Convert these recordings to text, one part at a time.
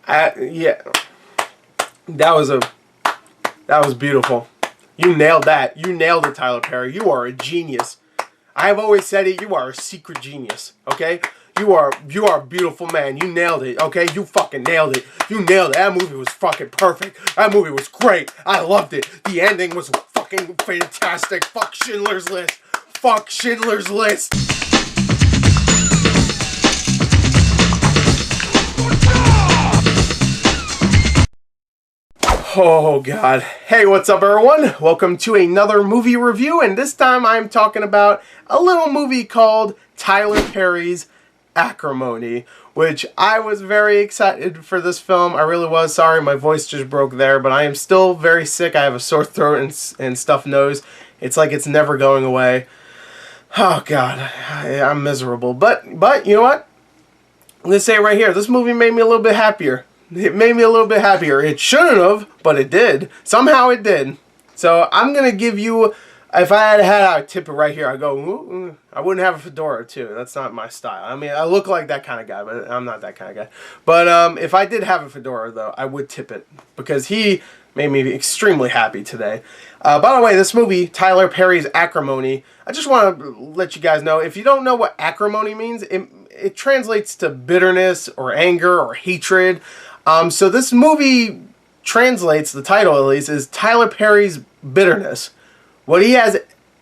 Yeah, that was beautiful. You nailed that. You nailed it, Tyler Perry. You are a genius. I have always said it. You are a secret genius. Okay? You are a beautiful man. You nailed it. Okay? You fucking nailed it. You nailed it. That movie was fucking perfect. That movie was great. I loved it. The ending was fucking fantastic. Fuck Schindler's List. Fuck Schindler's List. Oh God. Hey, what's up everyone? Welcome to another movie review, and this time I'm talking about a little movie called Tyler Perry's Acrimony, which I was very excited for this film. I really was. Sorry, my voice just broke there, but I am still very sick. I have a sore throat and stuffed nose. It's like it's never going away. Oh God, I'm miserable. But you know what? Let's say it right here. This movie made me a little bit happier. It made me a little bit happier. It shouldn't have, but it did. Somehow it did. So I'm going to give you, if I had I'd tip it right here. I go, ooh. I wouldn't have a fedora too. That's not my style. I mean, I look like that kind of guy, but I'm not that kind of guy. But if I did have a fedora though, I would tip it because he made me extremely happy today. By the way, this movie, Tyler Perry's Acrimony, I just want to let you guys know, if you don't know what acrimony means, it translates to bitterness or anger or hatred. So this movie translates, the title at least, is Tyler Perry's bitterness. What he has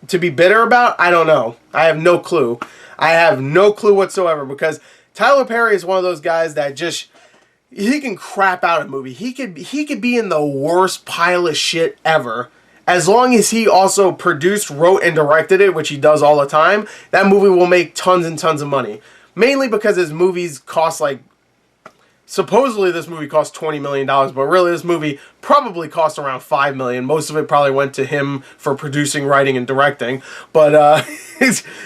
to be bitter about, I don't know. I have no clue. I have no clue whatsoever, because Tyler Perry is one of those guys that just, he can crap out a movie. He could be in the worst pile of shit ever. As long as he also produced, wrote, and directed it, which he does all the time, that movie will make tons and tons of money. Mainly because his movies cost like, supposedly this movie cost $20 million, but really this movie probably cost around $5 million. Most of it probably went to him for producing, writing, and directing. But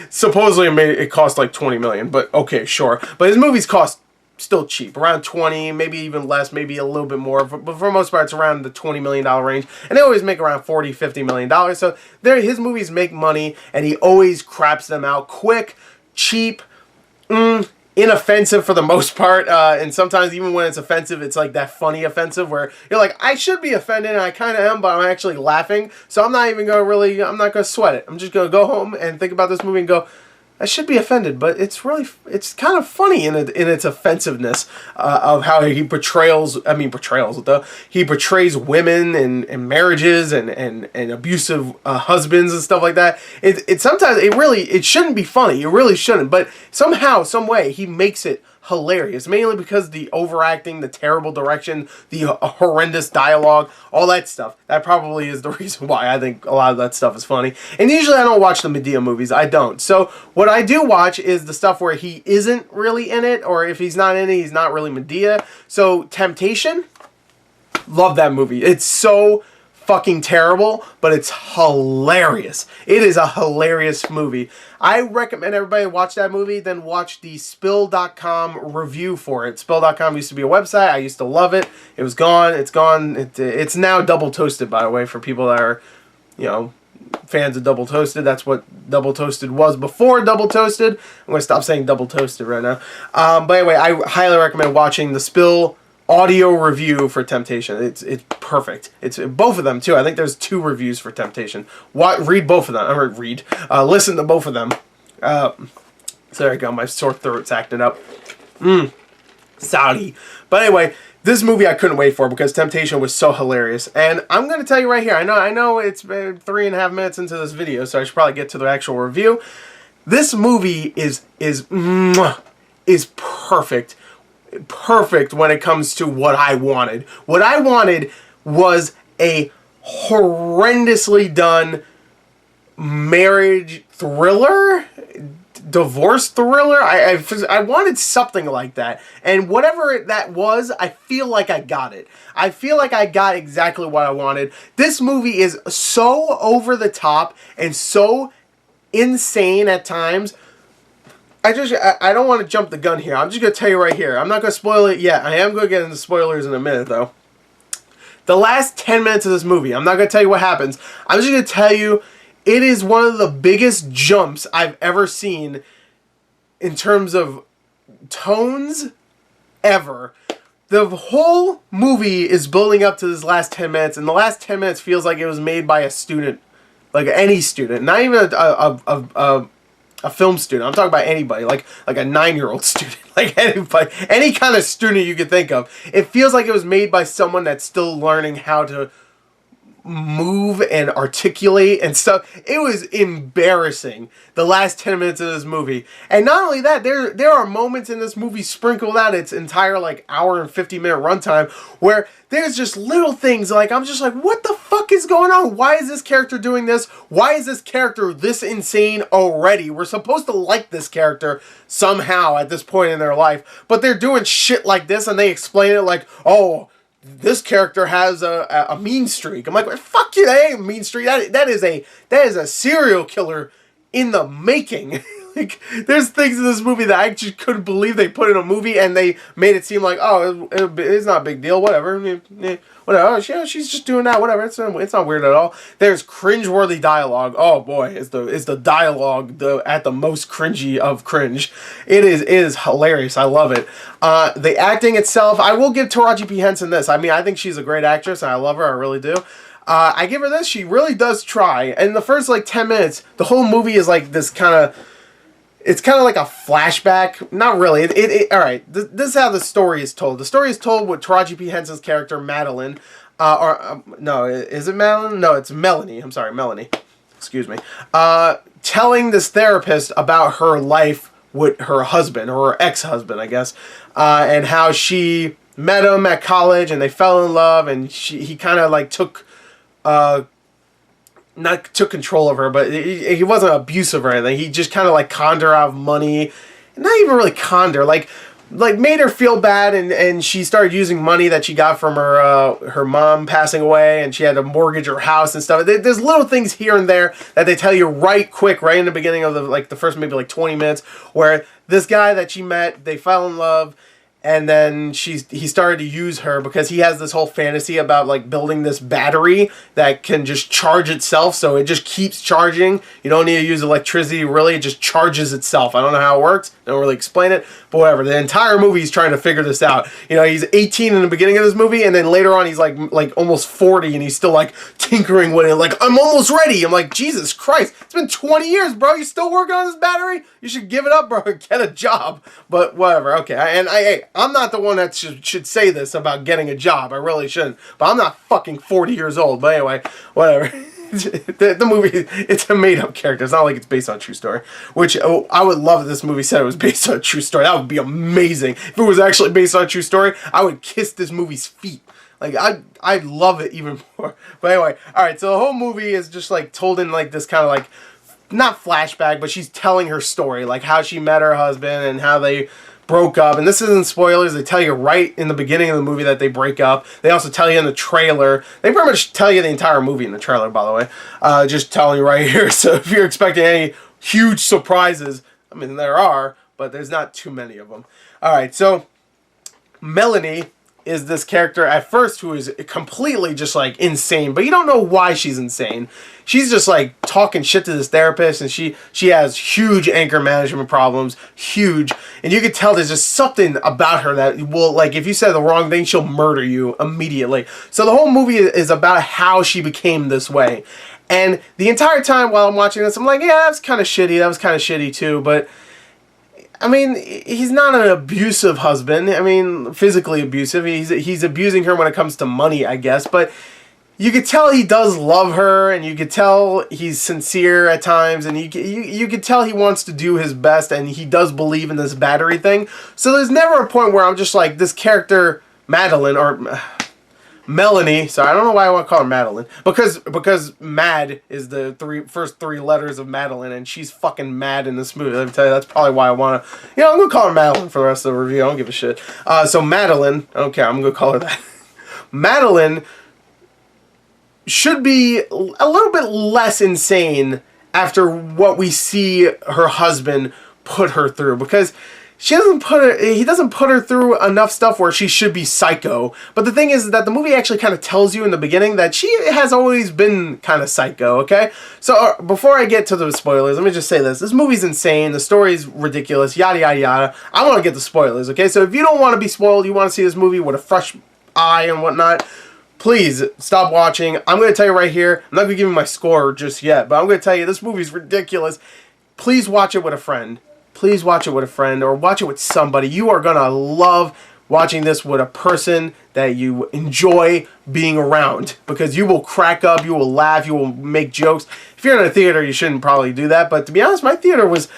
supposedly it cost like $20 million, but okay, sure. But his movies cost still cheap, around 20, maybe even less, maybe a little bit more, but for the most part it's around the $20 million range, and they always make around $40-50 million. So his movies make money, and he always craps them out quick, cheap, inoffensive for the most part, and sometimes even when it's offensive, it's like that funny offensive where you're like, I should be offended, and I kind of am, but I'm actually laughing, so I'm not even going to I'm not going to sweat it. I'm just going to go home and think about this movie and go, I should be offended, but it's kind of funny in its offensiveness of how he portrays women and marriages and abusive husbands and stuff like that. Sometimes it shouldn't be funny. It really shouldn't, but somehow, some way, he makes it hilarious, mainly because the overacting, the terrible direction, the horrendous dialogue, all that stuff. That probably is the reason why I think a lot of that stuff is funny. And usually I don't watch the Madea movies. I don't. So what I do watch is the stuff where he isn't really in it, or if he's not in it, he's not really Madea. So Temptation, love that movie. It's so fucking terrible, but it's hilarious. It is a hilarious movie. I recommend everybody watch that movie, then watch the Spill.com review for it. Spill.com used to be a website. I used to love it. It was gone. It's gone. It's now Double Toasted, by the way, for people that are, fans of Double Toasted. That's what Double Toasted was before Double Toasted. I'm going to stop saying Double Toasted right now. But anyway, I highly recommend watching the Spill audio review for Temptation. It's perfect. It's both of them too. I think there's 2 reviews for Temptation. Read both of them. Listen to both of them. So there you go. My sore throat's acting up. Saudi. But anyway, this movie I couldn't wait for because Temptation was so hilarious. And I'm going to tell you right here. I know it's 3.5 minutes into this video, so I should probably get to the actual review. This movie is perfect. Perfect when it comes to what I wanted. What I wanted was a horrendously done marriage thriller, divorce thriller. I wanted something like that, and whatever that was, I feel like I got it. I feel like I got exactly what I wanted. This movie is so over the top and so insane at times. I don't want to jump the gun here. I'm just going to tell you right here. I'm not going to spoil it yet. I am going to get into spoilers in a minute, though. The last 10 minutes of this movie, I'm not going to tell you what happens. I'm just going to tell you it is one of the biggest jumps I've ever seen in terms of tones ever. the whole movie is building up to this last 10 minutes, and the last 10 minutes feels like it was made by a student, like any student, not even a film student. I'm talking about anybody, like a 9-year-old student, like anybody, any kind of student you could think of. It feels like it was made by someone that's still learning how to move and articulate and stuff. It was embarrassing, the last 10 minutes of this movie. And not only that, there are moments in this movie sprinkled out its entire like hour and 50-minute runtime where there's just little things like, I'm just like, what the fuck is going on? Why is this character doing this? Why is this character this insane already? We're supposed to like this character somehow at this point in their life, but they're doing shit like this, and they explain it like, oh, this character has a mean streak. I'm like, fuck you, that ain't a mean streak. That is a serial killer in the making. Like, there's things in this movie that I just couldn't believe they put in a movie, and they made it seem like, oh, it's not a big deal, whatever. Whatever. Oh, she's just doing that, whatever. It's not weird at all. There's cringeworthy dialogue. Oh boy, is the dialogue at the most cringy of cringe. It is hilarious. I love it. The acting itself, I will give Taraji P. Henson this. I mean, I think she's a great actress, and I love her. I really do. I give her this. She really does try. And the first like 10 minutes, the whole movie is like this kind of. It's kind of like a flashback. Not really. Alright, this is how the story is told. The story is told with Taraji P. Henson's character, Madeline. No, is it Madeline? No, it's Melanie. I'm sorry, Melanie. Excuse me. Telling this therapist about her life with her husband, or her ex-husband, I guess. And how she met him at college, and they fell in love, and he kind of like took control of her, but he wasn't abusive or anything. He just kind of like conned her out of money. Not even really conned her, like made her feel bad, and she started using money that she got from her mom passing away, and she had to mortgage her house and stuff. There's little things here and there that they tell you right in the beginning of the first maybe like 20 minutes, where this guy that she met, they fell in love. And then he started to use her because he has this whole fantasy about like building this battery that can just charge itself, so it just keeps charging. You don't need to use electricity, really. It just charges itself. I don't know how it works. They don't really explain it, but whatever. The entire movie he's trying to figure this out. You know, he's 18 in the beginning of this movie, and then later on he's like almost 40, and he's still like tinkering with it. Like, I'm almost ready. I'm like, Jesus Christ, it's been 20 years, bro. You're still working on this battery? You should give it up, bro, and get a job. But whatever. Okay, I'm not the one that should say this about getting a job. I really shouldn't. But I'm not fucking 40 years old. But anyway, whatever. The movie, it's a made-up character. It's not like it's based on a true story. Which, I would love if this movie said it was based on a true story. That would be amazing. If it was actually based on a true story, I would kiss this movie's feet. Like, I'd love it even more. But anyway, alright, so the whole movie is just, like, told in, like, this kind of, like, not flashback, but she's telling her story. Like, how she met her husband and how they broke up. And this isn't spoilers. They tell you right in the beginning of the movie that they break up. They also tell you in the trailer. They pretty much tell you the entire movie in the trailer, by the way. Just telling you right here. So if you're expecting any huge surprises, I mean, there are, but there's not too many of them. Alright, so Melanie is this character at first who is completely just like insane, but you don't know why she's insane. She's just like talking shit to this therapist, and she has huge anger management problems, huge, and you can tell there's just something about her that will, like, if you said the wrong thing, she'll murder you immediately. So the whole movie is about how she became this way, and the entire time while I'm watching this, I'm like, yeah, that was kind of shitty, that was kind of shitty too, but I mean, he's not an abusive husband. I mean, physically abusive. He's abusing her when it comes to money, I guess. But you could tell he does love her, and you could tell he's sincere at times, and you could tell he wants to do his best, and he does believe in this battery thing. So there's never a point where I'm just like, this character, Madeline, or Melanie, sorry, I don't know why I want to call her Madeline, because Mad is the first three letters of Madeline, and she's fucking mad in this movie. Let me tell you, that's probably why I want to, I'm going to call her Madeline for the rest of the review. I don't give a shit. So Madeline, okay, I'm going to call her that. Madeline should be a little bit less insane after what we see her husband put her through, because he doesn't put her through enough stuff where she should be psycho. But the thing is that the movie actually kind of tells you in the beginning that she has always been kind of psycho, okay? So before I get to the spoilers, let me just say this. This movie's insane. The story's ridiculous, yada, yada, yada. I want to get the spoilers, okay? So if you don't want to be spoiled, you want to see this movie with a fresh eye and whatnot, please stop watching. I'm going to tell you right here, I'm not going to give you my score just yet, but I'm going to tell you this movie's ridiculous. Please watch it with a friend. Please watch it with a friend or watch it with somebody. You are going to love watching this with a person that you enjoy being around because you will crack up, you will laugh, you will make jokes. If you're in a theater, you shouldn't probably do that. But to be honest, my theater was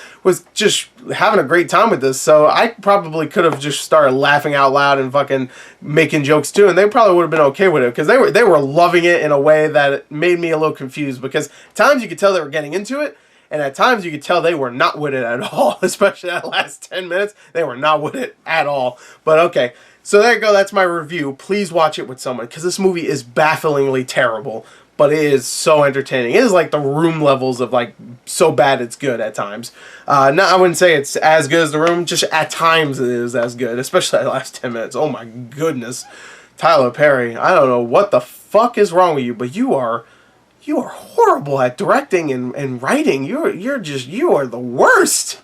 just having a great time with this. So I probably could have just started laughing out loud and fucking making jokes too. And they probably would have been okay with it because they were loving it in a way that made me a little confused because at times you could tell they were getting into it. And at times you could tell they were not with it at all, especially that last 10 minutes. They were not with it at all. But okay, so there you go. That's my review. Please watch it with someone because this movie is bafflingly terrible, but it is so entertaining. It is like the Room levels of like so bad it's good at times. No, I wouldn't say it's as good as The Room. Just at times it is as good, especially that last 10 minutes. Oh my goodness. Tyler Perry, I don't know what the fuck is wrong with you, but you are horrible at directing and writing. You are the worst.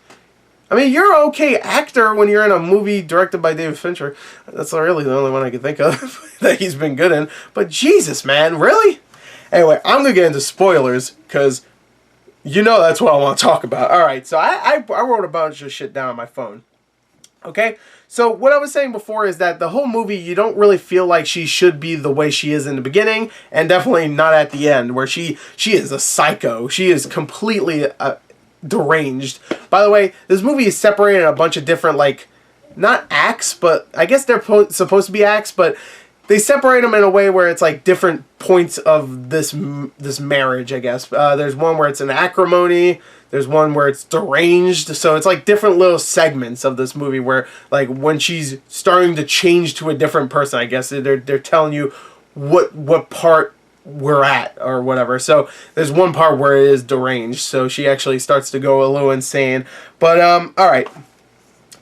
I mean, you're an okay actor when you're in a movie directed by David Fincher. That's really the only one I can think of that he's been good in. But Jesus, man, really? Anyway, I'm going to get into spoilers because you know that's what I want to talk about. Alright, so I wrote a bunch of shit down on my phone. Okay? So what I was saying before is that the whole movie, you don't really feel like she should be the way she is in the beginning, and definitely not at the end, where she is a psycho. She is completely deranged. By the way, this movie is separated in a bunch of different, like, not acts, but I guess they're supposed to be acts, but they separate them in a way where it's like different points of this marriage, I guess. There's one where it's an acrimony. There's one where it's deranged. So it's like different little segments of this movie where, like, when she's starting to change to a different person, I guess they're telling you what part we're at or whatever. So there's one part where it is deranged. So she actually starts to go a little insane. But all right.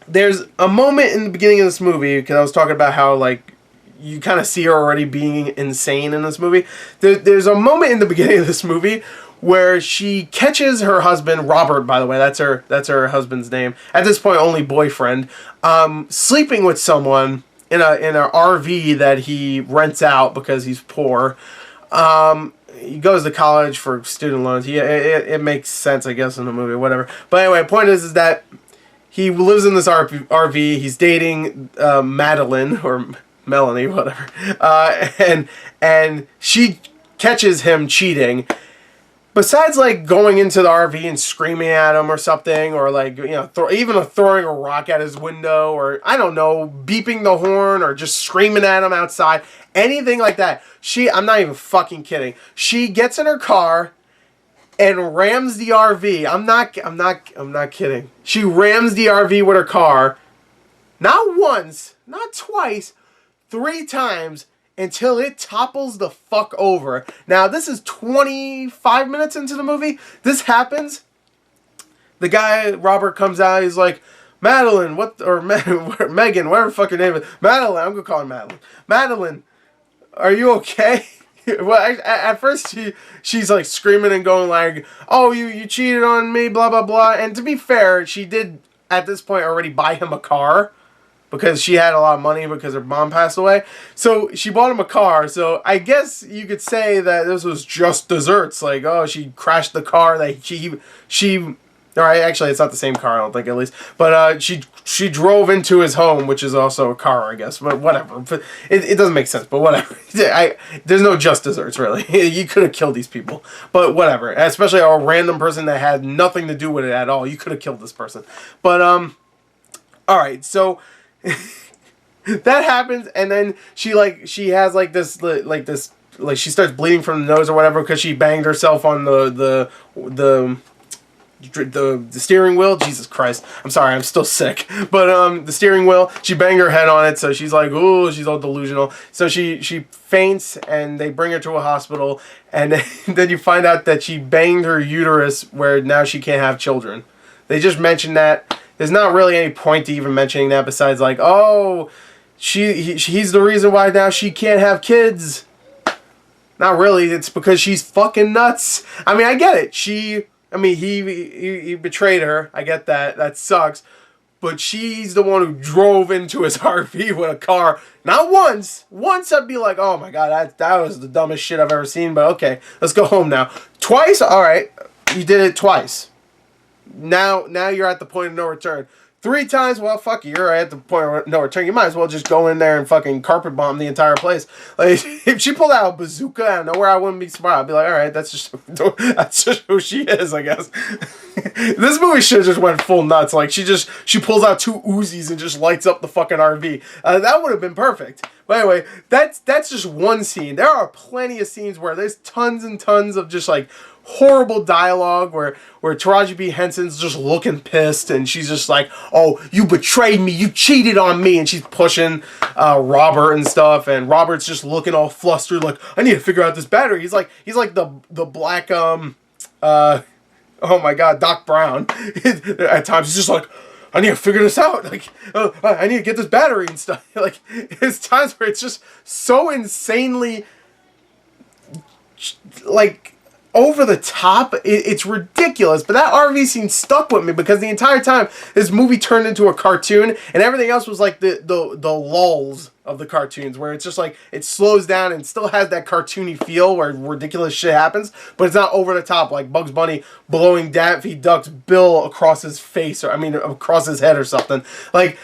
There's a moment in the beginning of this movie because I was talking about how, like, you kind of see her already being insane in this movie. There's a moment in the beginning of this movie where she catches her husband, Robert, by the way, that's her husband's name, at this point only boyfriend, sleeping with someone in a RV that he rents out because he's poor. He goes to college for student loans. It makes sense, I guess, in the movie, whatever. But anyway, the point is that he lives in this RV. He's dating Madeline, or Melanie, whatever, and she catches him cheating. Besides, like, going into the RV and screaming at him or something, or, like, you know, even throwing a rock at his window, or, I don't know, beeping the horn, or just screaming at him outside, anything like that. I'm not even fucking kidding. She gets in her car and rams the RV. I'm not kidding. She rams the RV with her car, not once, not twice, 3 times, until it topples the fuck over. Now, this is 25 minutes into the movie. This happens. The guy, Robert, comes out. He's like, Madeline, Megan, whatever the fuck your name is. Madeline, I'm going to call her Madeline. Madeline, are you okay? Well, at first, she's like screaming and going like, oh, you cheated on me, blah, blah, blah. And to be fair, she did, at this point, already buy him a car. Because she had a lot of money because her mom passed away. So she bought him a car. So I guess you could say that this was just desserts. Like, oh, she crashed the car that she all right, actually, it's not the same car, I don't think, at least. But she drove into his home, which is also a car, I guess. But whatever. But it doesn't make sense, but whatever. There's no just desserts, really. You could have killed these people. But whatever. Especially a random person that had nothing to do with it at all. You could have killed this person. But, all right, so that happens, and then she has she starts bleeding from the nose or whatever because she banged herself on the steering wheel. Jesus Christ, I'm sorry, I'm still sick. But the steering wheel, she banged her head on it, so she's like, ooh, she's all delusional. So she faints, and they bring her to a hospital, and then you find out that she banged her uterus, where now she can't have children. They just mentioned that. there's not really any point to even mentioning that besides like, oh, he's the reason why now she can't have kids. Not really. It's because she's fucking nuts. I mean, I get it. He betrayed her. I get that. That sucks. But she's the one who drove into his RV with a car. Not once. Once I'd be like, oh my god, that was the dumbest shit I've ever seen. But okay, let's go home now. Twice? Alright. You did it twice. Now you're at the point of no return. 3 times, well, fuck you. You're at the point of no return. You might as well just go in there and fucking carpet bomb the entire place. Like, if she pulled out a bazooka out of nowhere, I wouldn't be surprised. I'd be like, all right, that's just who she is, I guess. This movie should have just went full nuts. Like, she pulls out 2 Uzis and just lights up the fucking RV. That would have been perfect. But anyway, that's just one scene. There are plenty of scenes where there's tons and tons of just like horrible dialogue where Taraji P. Henson's just looking pissed and she's just like, oh, you betrayed me, you cheated on me, and she's pushing Robert and stuff, and Robert's just looking all flustered like, I need to figure out this battery. He's like the black oh my god, Doc Brown. At times he's just like, I need to figure this out. Like, I need to get this battery and stuff. Like, there's times where it's just so insanely like over the top. It's ridiculous. But that RV scene stuck with me because the entire time this movie turned into a cartoon and everything else was like the lulls of the cartoons where it's just like it slows down and still has that cartoony feel where ridiculous shit happens, but it's not over the top like Bugs Bunny blowing Daffy Duck's bill across his face, or I mean across his head or something. Like,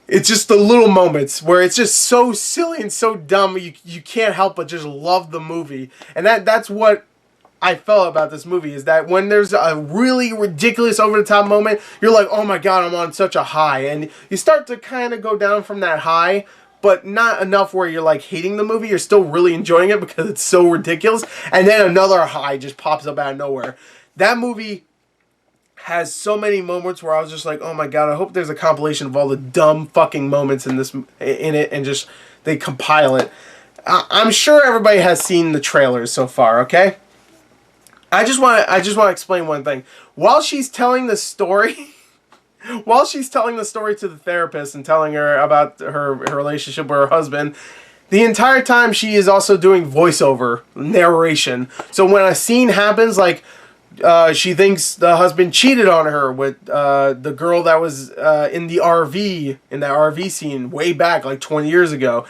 it's just the little moments where it's just so silly and so dumb you can't help but just love the movie. And that's what I felt about this movie, is that when there's a really ridiculous over-the-top moment, you're like, oh my god, I'm on such a high. And you start to kind of go down from that high, but not enough where you're like hating the movie. You're still really enjoying it because it's so ridiculous. And then another high just pops up out of nowhere. That movie has so many moments where I was just like, oh my god, I hope there's a compilation of all the dumb fucking moments in it, and just they compile it. I'm sure everybody has seen the trailers so far, okay? I just want to explain one thing. While she's telling the story to the therapist and telling her about her relationship with her husband, the entire time she is also doing voiceover narration. So when a scene happens, like she thinks the husband cheated on her with the girl that was in the RV, in that RV scene way back like 20 years ago.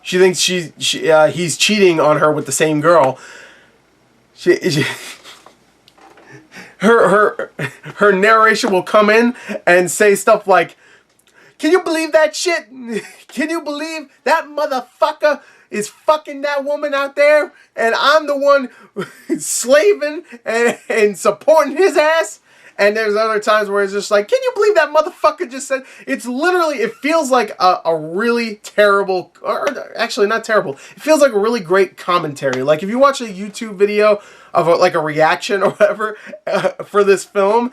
She thinks he's cheating on her with the same girl. Her narration will come in and say stuff like, can you believe that shit? Can you believe that motherfucker is fucking that woman out there and I'm the one slaving and supporting his ass? And there's other times where it's just like, can you believe that motherfucker just said? It's literally, it feels like a really terrible, or actually not terrible. It feels like a really great commentary. Like if you watch a YouTube video of like a reaction or whatever for this film,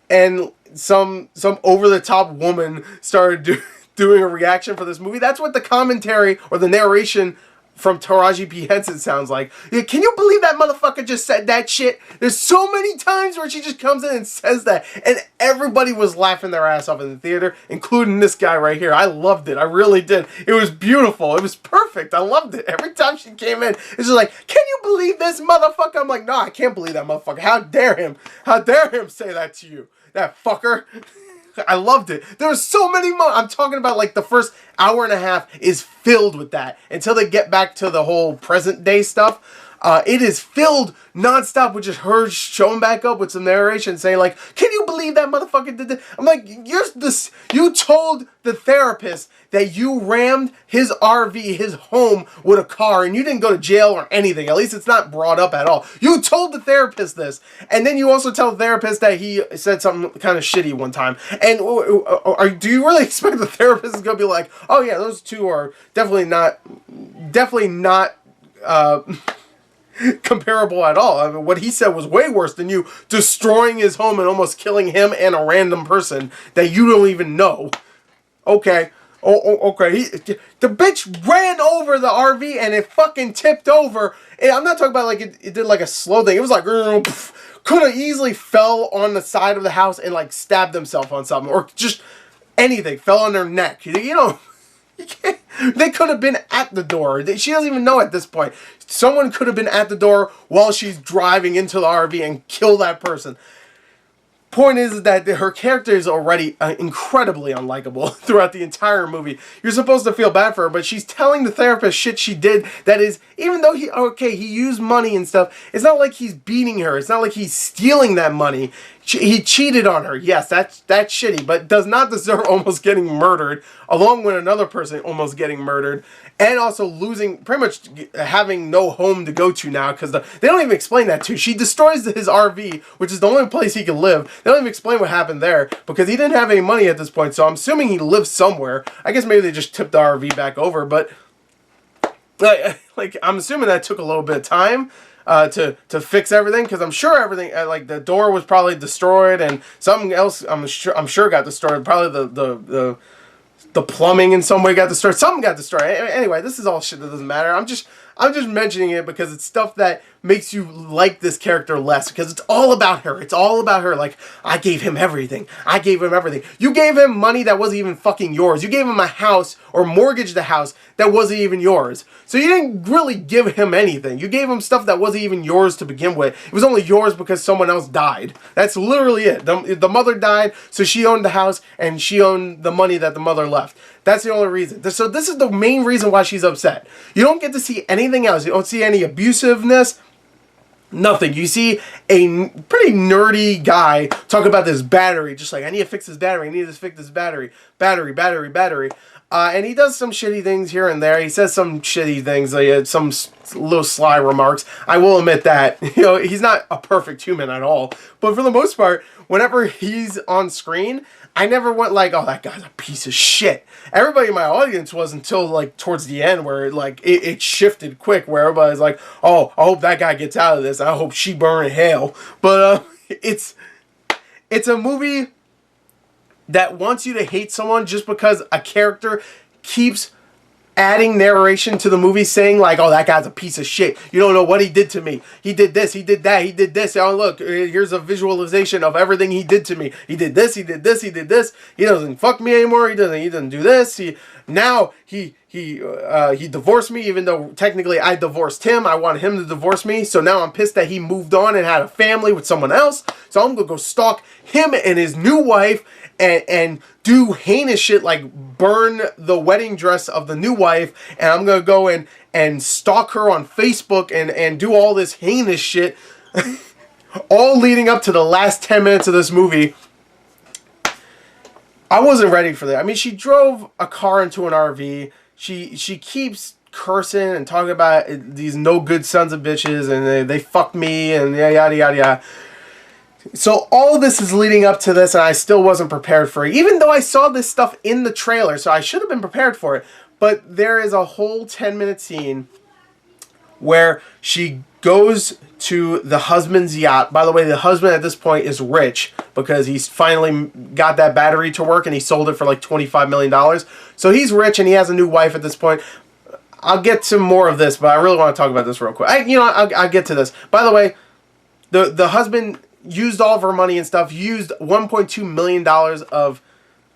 and some over-the-top woman started doing a reaction for this movie, that's what the commentary or the narration from Taraji P. Henson sounds like. Yeah, can you believe that motherfucker just said that shit? There's so many times where she just comes in and says that, and everybody was laughing their ass off in the theater, including this guy right here. I loved it. I really did. It was beautiful. It was perfect. I loved it. Every time she came in, it's just like, can you believe this motherfucker? I'm like, no, I can't believe that motherfucker. How dare him? How dare him say that to you? That fucker. I loved it. There were so many I'm talking about like the first hour and a half is filled with that until they get back to the whole present day stuff. It is filled nonstop with just her showing back up with some narration saying like, can you believe that motherfucker did this? I'm like, you told the therapist that you rammed his RV, his home, with a car, and you didn't go to jail or anything. At least it's not brought up at all. You told the therapist this. And then you also tell the therapist that he said something kind of shitty one time. And do you really expect the therapist is going to be like, oh yeah, those two are definitely not comparable at all. I mean, what he said was way worse than you destroying his home and almost killing him and a random person that you don't even know. Okay. Okay. The bitch ran over the RV and it fucking tipped over. And I'm not talking about like it did like a slow thing. It was like could have easily fell on the side of the house and like stabbed themselves on something, or just anything, fell on their neck. You know, they could have been at the door. She doesn't even know at this point. Someone could have been at the door while she's driving into the RV and kill that person. Point is that her character is already incredibly unlikable throughout the entire movie. You're supposed to feel bad for her, but she's telling the therapist shit she did that is, even though he used money and stuff, it's not like he's beating her. It's not like he's stealing that money. He cheated on her. Yes, that's shitty, but does not deserve almost getting murdered, along with another person almost getting murdered, and also losing, pretty much having no home to go to now, because they don't even explain that too. She destroys his RV, which is the only place he can live. They don't even explain what happened there, because he didn't have any money at this point, so I'm assuming he lives somewhere. I guess maybe they just tipped the RV back over, but like I'm assuming that took a little bit of time to fix everything, because I'm sure everything, like the door was probably destroyed, and something else I'm sure got destroyed. Probably the plumbing in some way got destroyed. Something got destroyed. Anyway, this is all shit that doesn't matter. I'm just mentioning it because it's stuff that makes you like this character less, because it's all about her. It's all about her. Like, I gave him everything. I gave him everything. You gave him money that wasn't even fucking yours. You gave him a house, or mortgaged a house that wasn't even yours. So you didn't really give him anything. You gave him stuff that wasn't even yours to begin with. It was only yours because someone else died. That's literally it. The mother died, so she owned the house, and she owned the money that the mother left. That's the only reason. So this is the main reason why she's upset. You don't get to see anything else. You don't see any abusiveness. Nothing. You see a pretty nerdy guy talk about this battery, just like, I need to fix this battery, I need to fix this battery. And he does some shitty things here and there. He says some shitty things, some little sly remarks. I will admit that. You know, he's not a perfect human at all. But for the most part, whenever he's on screen, I never went like, oh, that guy's a piece of shit. Everybody in my audience was, until like towards the end, where like it shifted quick, where everybody's like, oh, I hope that guy gets out of this. I hope she burn in hell. But it's a movie that wants you to hate someone just because a character keeps adding narration to the movie, saying like, oh, that guy's a piece of shit. You don't know what he did to me. He did this, he did that, he did this. Oh, look, here's a visualization of everything he did to me. He did this, he did this, he did this. He doesn't fuck me anymore. He doesn't do this. He divorced me, even though technically I divorced him. I wanted him to divorce me. So now I'm pissed that he moved on and had a family with someone else. So I'm gonna go stalk him and his new wife and do heinous shit like burn the wedding dress of the new wife, and I'm gonna go and stalk her on Facebook and do all this heinous shit, all leading up to the last 10 minutes of this movie. I wasn't ready for that. I mean, she drove a car into an RV. She keeps cursing and talking about these no good sons of bitches, and they fucked me, and yada yada yada. So all of this is leading up to this, and I still wasn't prepared for it. Even though I saw this stuff in the trailer, so I should have been prepared for it. But there is a whole 10-minute scene where she goes to the husband's yacht. By the way, the husband at this point is rich because he's finally got that battery to work, and he sold it for like $25 million. So he's rich, and he has a new wife at this point. I'll get to more of this, but I really want to talk about this real quick. I'll get to this. By the way, the husband used all of her money and stuff, used $1.2 million of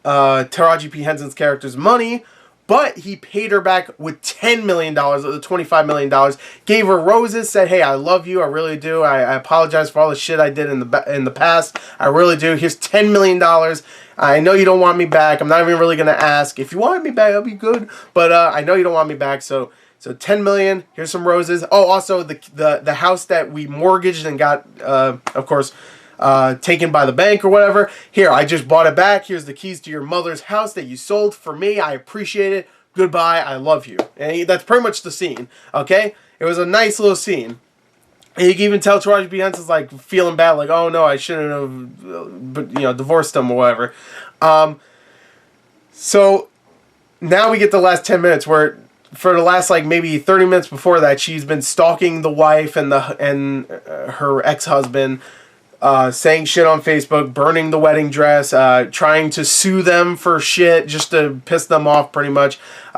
Taraji P. Henson's character's money, but he paid her back with $10 million of the $25 million, gave her roses, said, hey, I love you, I really do, I apologize for all the shit I did in the past, I really do, here's $10 million, I know you don't want me back, I'm not even really going to ask, if you want me back, that'll be good, but I know you don't want me back, so $10 million, here's some roses. Oh, also the house that we mortgaged and got, of course, taken by the bank or whatever. Here, I just bought it back. Here's the keys to your mother's house that you sold for me. I appreciate it. Goodbye. I love you. And that's pretty much the scene. Okay? It was a nice little scene. And you can even tell Taraji P. Henson's like feeling bad, like, oh no, I shouldn't have, divorced him or whatever. So now we get the last 10 minutes where, for the last like maybe 30 minutes before that, she's been stalking the wife and her ex-husband, saying shit on Facebook, burning the wedding dress, trying to sue them for shit just to piss them off pretty much.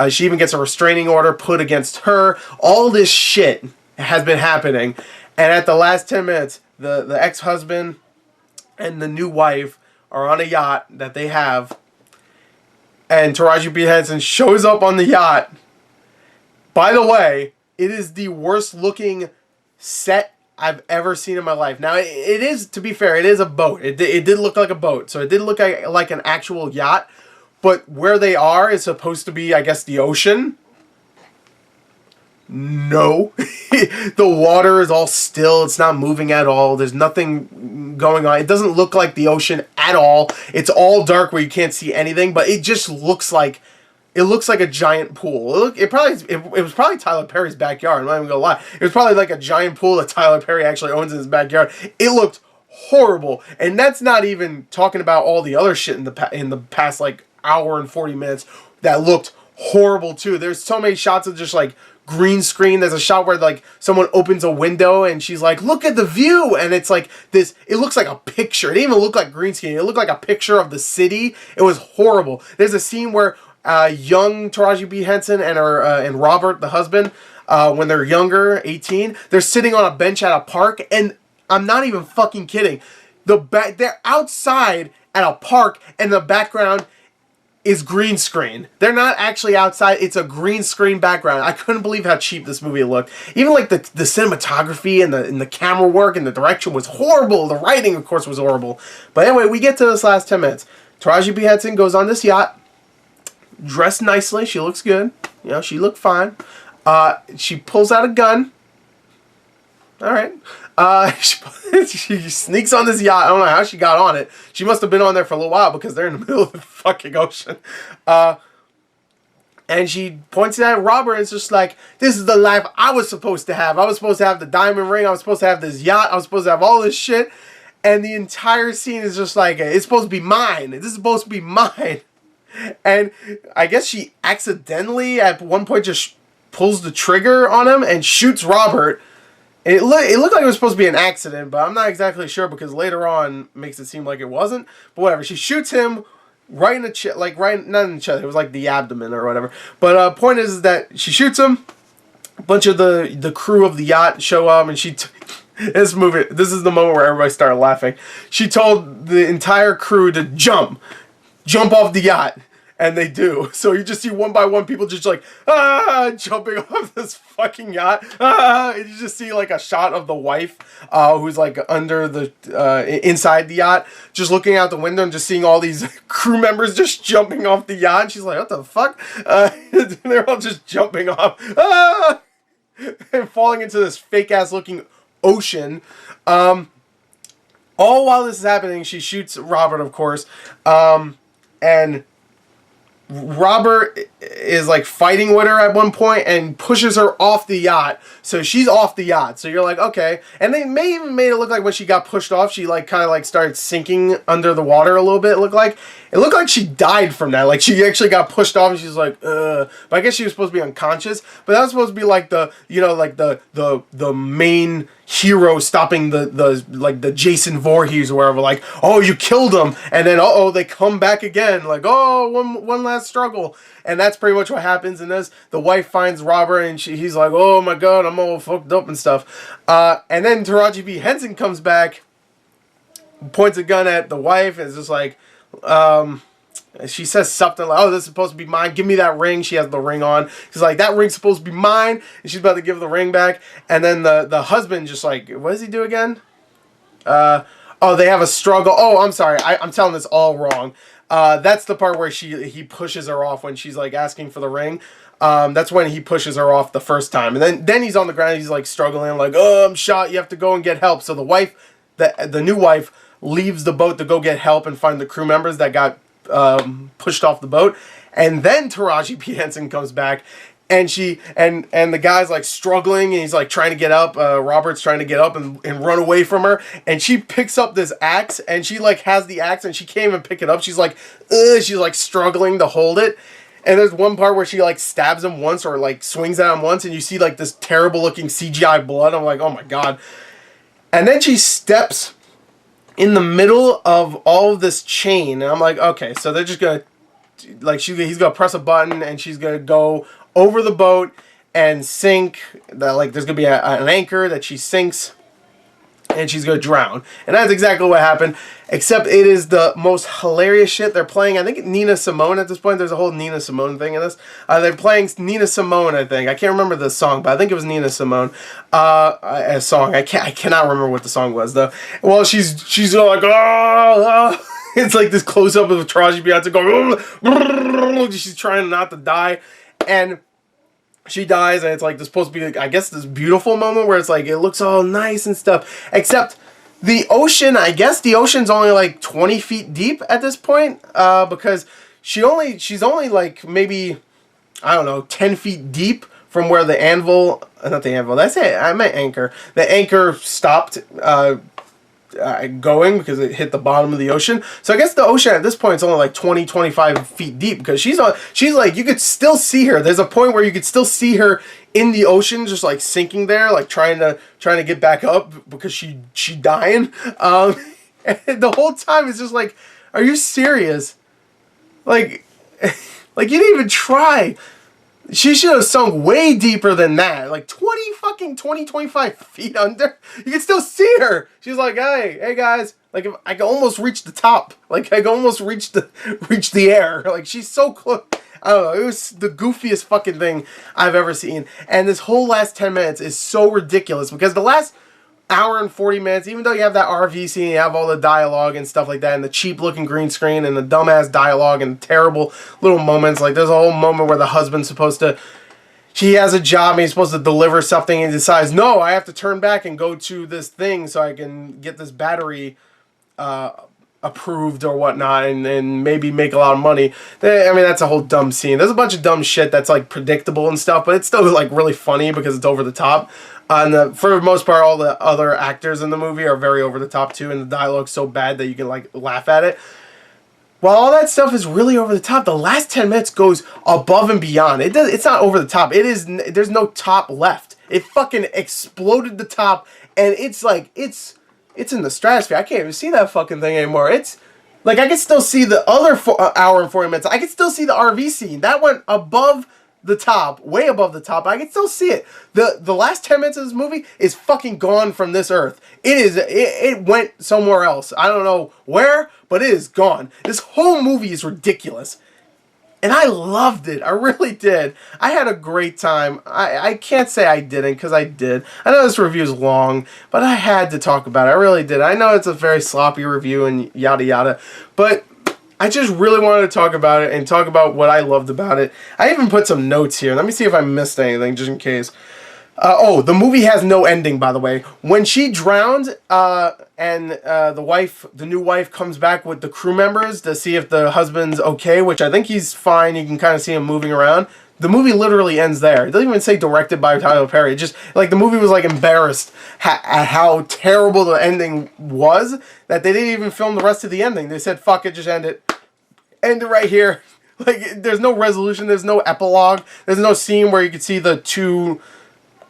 She even gets a restraining order put against her. All this shit has been happening. And at the last 10 minutes, the ex-husband and the new wife are on a yacht that they have. And Taraji P. Henson shows up on the yacht. By the way, it is the worst looking set I've ever seen in my life. Now, it is, to be fair, it is a boat. It did look like a boat. So it did look like an actual yacht. But where they are is supposed to be, I guess, the ocean. No. The water is all still. It's not moving at all. There's nothing going on. It doesn't look like the ocean at all. It's all dark where you can't see anything, but it just looks like a giant pool. It was probably Tyler Perry's backyard. I'm not even gonna lie. It was probably like a giant pool that Tyler Perry actually owns in his backyard. It looked horrible, and that's not even talking about all the other shit in the past like hour and 40 minutes that looked horrible too. There's so many shots of just like green screen. There's a shot where like someone opens a window and she's like, look at the view, and it's like this, it looks like a picture. It didn't even look like green screen. It looked like a picture of the city. It was horrible. There's a scene where young Taraji P. Henson and Robert, the husband, when they're younger, 18, they're sitting on a bench at a park, and I'm not even fucking kidding. They're outside at a park, and the background is green screen. They're not actually outside. It's a green screen background. I couldn't believe how cheap this movie looked. Even like the cinematography and the camera work and the direction was horrible. The writing, of course, was horrible. But anyway, we get to this last 10 minutes. Taraji P. Henson goes on this yacht, dressed nicely. She looks good. You know, she looked fine. She pulls out a gun. All right. She sneaks on this yacht. I don't know how she got on it. She must have been on there for a little while because they're in the middle of the fucking ocean. And she points it at Robert and it's just like, this is the life I was supposed to have. I was supposed to have the diamond ring. I was supposed to have this yacht. I was supposed to have all this shit. And the entire scene is just like, it's supposed to be mine. This is supposed to be mine. And I guess she accidentally at one point just pulls the trigger on him and shoots Robert. It looked like it was supposed to be an accident, but I'm not exactly sure because later on makes it seem like it wasn't. But whatever, she shoots him right in the chest, like right, not in the chest, it was like the abdomen or whatever. But point is that she shoots him. A bunch of the crew of the yacht show up, and this is the moment where everybody started laughing. She told the entire crew to jump off the yacht. And they do. So you just see one by one people just like, jumping off this fucking yacht. And you just see like a shot of the wife who's like under inside the yacht, just looking out the window and just seeing all these crew members just jumping off the yacht. And she's like, what the fuck? They're all just jumping off. And falling into this fake ass looking ocean. All while this is happening, she shoots Robert, of course. And Robert is like fighting with her at one point and pushes her off the yacht. So she's off the yacht. So you're like, okay. And they may even made it look like when she got pushed off, she like kind of like started sinking under the water a little bit. It looked like she died from that. Like she actually got pushed off and she's like, But I guess she was supposed to be unconscious. But that was supposed to be like the main hero stopping the Jason Voorhees or wherever, like, oh, you killed him, and then they come back again, like, oh, one last struggle. And that's pretty much what happens in this. The wife finds Robert and he's like, oh my god, I'm all fucked up and stuff. And then Taraji P. Henson comes back, points a gun at the wife, and is just like, she says something like, oh, this is supposed to be mine. Give me that ring. She has the ring on. She's like, that ring's supposed to be mine. And she's about to give the ring back. And then the husband just like, what does he do again? They have a struggle. Oh, I'm sorry. I'm telling this all wrong. That's the part where he pushes her off when she's like asking for the ring. That's when he pushes her off the first time. And then he's on the ground. He's like struggling, like, oh, I'm shot. You have to go and get help. So the wife, the new wife, leaves the boat to go get help and find the crew members that got pushed off the boat. And then Taraji P. Henson comes back, and the guy's like struggling, and he's like trying to get up. Robert's trying to get up and run away from her, and she picks up this axe, and she like has the axe, and she can't even pick it up. She's like struggling to hold it. And there's one part where she like stabs him once, or like swings at him once, and you see like this terrible looking CGI blood. I'm like, oh my god. And then she steps in the middle of all of this chain, and I'm like, okay, so they're just gonna, like, he's gonna press a button, and she's gonna go over the boat and sink. That, like, there's gonna be an anchor that she sinks and she's gonna drown. And that's exactly what happened, except it is the most hilarious shit. They're playing, I think, Nina Simone at this point. There's a whole Nina Simone thing in this. They're playing Nina Simone, I think. I can't remember the song, but I think it was Nina Simone. A song. I cannot remember what the song was, though. Well, she's like, oh. It's like this close-up of Taraji Beyonce going, she's trying not to die, and she dies, and it's like, there's supposed to be, like, I guess, this beautiful moment where it's like, it looks all nice and stuff, except the ocean, I guess the ocean's only like 20 feet deep at this point, because she's only like maybe, I don't know, 10 feet deep from where the anvil, not the anvil, that's it, I meant anchor. The anchor stopped, going because it hit the bottom of the ocean. So I guess the ocean at this point is only like 20-25 feet deep, because she's like, you could still see her. There's a point where you could still see her in the ocean, just like sinking there, like trying to get back up because she dying. And the whole time it's just like, are you serious? Like like you didn't even try. She should have sunk way deeper than that. Like 25 feet under. You can still see her. She's like, hey guys. Like, if I can almost reach the top. Like, I can almost reach the air. Like, she's so close. I don't know. It was the goofiest fucking thing I've ever seen. And this whole last 10 minutes is so ridiculous, because the last hour and 40 minutes, even though you have that RV scene, you have all the dialogue and stuff like that, and the cheap looking green screen and the dumbass dialogue and terrible little moments. Like, there's a whole moment where the husband's supposed to, he has a job and he's supposed to deliver something, and he decides, no, I have to turn back and go to this thing so I can get this battery approved or whatnot, and maybe make a lot of money. I mean, that's a whole dumb scene. There's a bunch of dumb shit that's like predictable and stuff, but it's still like really funny because it's over the top. And for the most part, all the other actors in the movie are very over the top too, and the dialogue's so bad that you can like laugh at it. While all that stuff is really over the top, the last 10 minutes goes above and beyond. It's not over the top. There's no top left. It fucking exploded the top, and it's like, it's in the stratosphere. I can't even see that fucking thing anymore. It's like, I can still see the other hour and 40 minutes. I can still see the RV scene. That went above the top, way above the top. I can still see it. The last 10 minutes of this movie is fucking gone from this earth. It went somewhere else. I don't know where, but it is gone. This whole movie is ridiculous. And I loved it. I really did. I had a great time. I can't say I didn't, because I did. I know this review is long, but I had to talk about it. I really did. I know it's a very sloppy review and yada yada, but I just really wanted to talk about it and talk about what I loved about it. I even put some notes here. Let me see if I missed anything, just in case. Oh, the movie has no ending, by the way. When she drowned, and the new wife comes back with the crew members to see if the husband's okay, which I think he's fine. You can kind of see him moving around. The movie literally ends there. It doesn't even say directed by Tyler Perry. It just, like, the movie was, like, embarrassed at how terrible the ending was, that they didn't even film the rest of the ending. They said, fuck it, just end it. End it right here. Like, there's no resolution. There's no epilogue. There's no scene where you could see the two...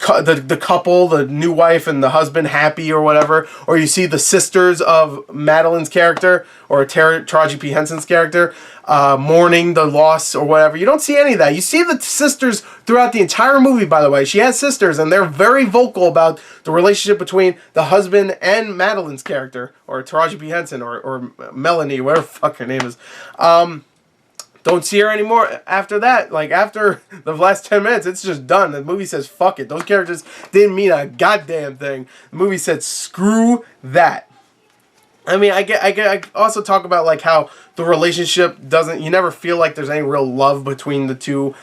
The couple, the new wife and the husband, happy or whatever, or you see the sisters of Madeline's character or Taraji P. Henson's character mourning the loss or whatever. You don't see any of that. You see the sisters throughout the entire movie, by the way. She has sisters, and they're very vocal about the relationship between the husband and Madeline's character, or Taraji P. Henson, or Melanie, whatever the fuck her name is. Don't see her anymore after that. Like, after the last 10 minutes, it's just done. The movie says, fuck it. Those characters didn't mean a goddamn thing. The movie said, screw that. I mean, I also talk about, like, how the relationship doesn't, you never feel like there's any real love between the two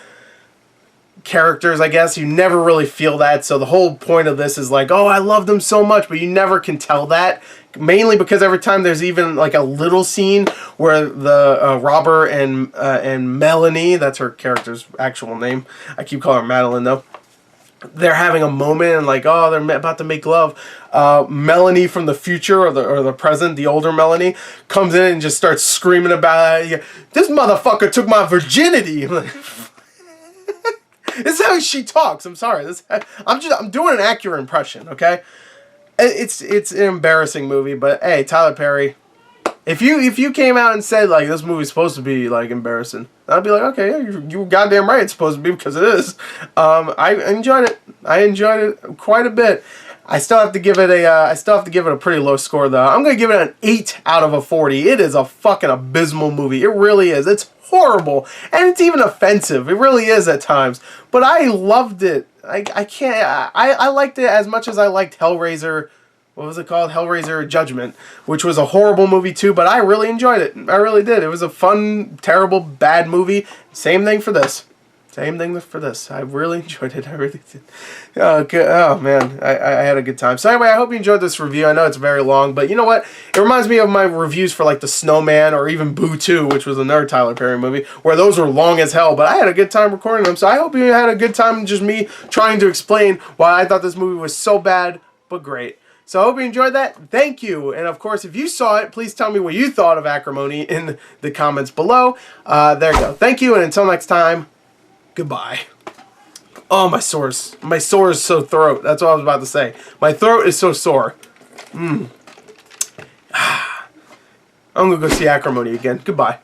characters, I guess. You never really feel that. So the whole point of this is like, oh, I love them so much, but you never can tell that. Mainly because every time there's even like a little scene where the Robert and Melanie, that's her character's actual name. I keep calling her Madeline though. They're having a moment and like, oh, they're about to make love. Melanie from the future or the present, the older Melanie, comes in and just starts screaming about it. This motherfucker took my virginity. This is how she talks. I'm sorry. I'm doing an accurate impression, okay? It's an embarrassing movie, but hey, Tyler Perry, if you came out and said like this movie's supposed to be like embarrassing, I'd be like, okay, yeah, you're goddamn right, it's supposed to be, because it is. I enjoyed it. I enjoyed it quite a bit. I still have to give it a pretty low score though. I'm gonna give it an 8 out of a 40. It is a fucking abysmal movie. It really is. It's horrible, and it's even offensive. It really is at times. But I loved it. I liked it as much as I liked Hellraiser. What was it called? Hellraiser Judgment, which was a horrible movie too, but I really enjoyed it. I really did. It was a fun, terrible, bad movie. Same thing for this. Same thing for this. I really enjoyed it. I really did. Oh, good. Oh man, I had a good time. So anyway, I hope you enjoyed this review. I know it's very long, but you know what? It reminds me of my reviews for like The Snowman or even Boo 2, which was another Tyler Perry movie, where those were long as hell, but I had a good time recording them. So I hope you had a good time just me trying to explain why I thought this movie was so bad, but great. So I hope you enjoyed that. Thank you. And of course, if you saw it, please tell me what you thought of Acrimony in the comments below. There you go. Thank you, and until next time, goodbye. Oh, my sore is so throat. That's what I was about to say. My throat is so sore. I'm going to go see Acrimony again. Goodbye.